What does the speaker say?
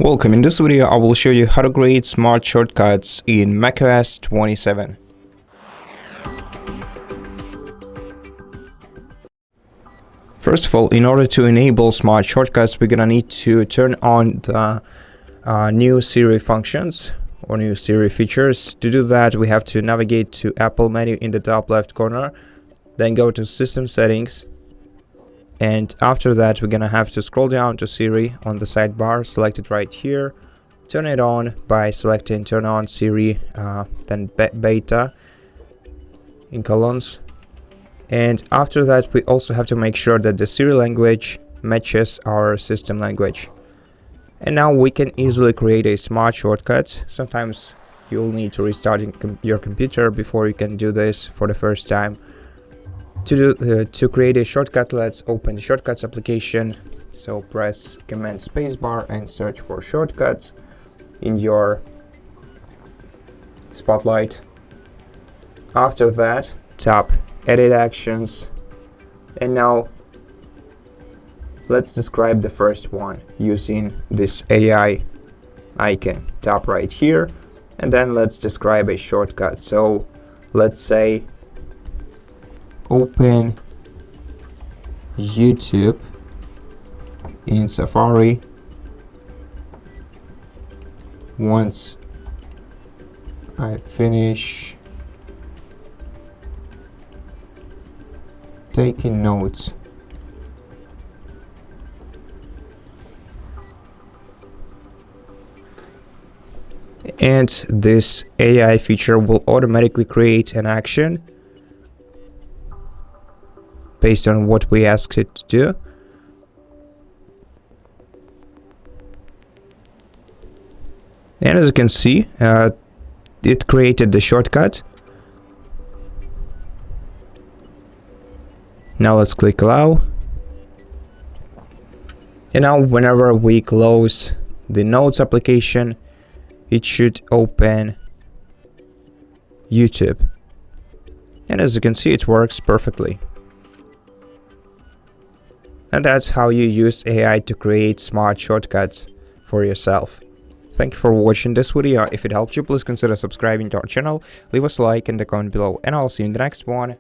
Welcome. In this video I will show you how to create smart shortcuts in macOS 27. First of all, in order to enable smart shortcuts, we're gonna need to turn on the new Siri functions or new Siri features. To do that, we have to navigate to Apple menu in the top left corner, then go to System Settings, and after that we're gonna have to scroll down to Siri on the sidebar, select it right here, turn it on by selecting turn on Siri, then beta in colons, and after that we also have to make sure that the Siri language matches our system language. And now we can easily create a smart shortcut. Sometimes you'll need to restart your computer before you can do this for the first time. To create a shortcut, let's open the Shortcuts application. So press Command Spacebar and search for shortcuts in your spotlight. After that, tap Edit Actions, and now let's describe the first one using this AI icon. Tap right here, and then let's describe a shortcut. So let's say open YouTube in Safari once I finish taking notes. And this AI feature will automatically create an action based on what we asked it to do. And as you can see, it created the shortcut. Now let's click allow. And now whenever we close the Notes application, it should open YouTube. And as you can see, it works perfectly. And that's how you use AI to create smart shortcuts for yourself. Thank you for watching this video. If it helped you, please consider subscribing to our channel, leave us a like and a comment below, and I'll see you in the next one.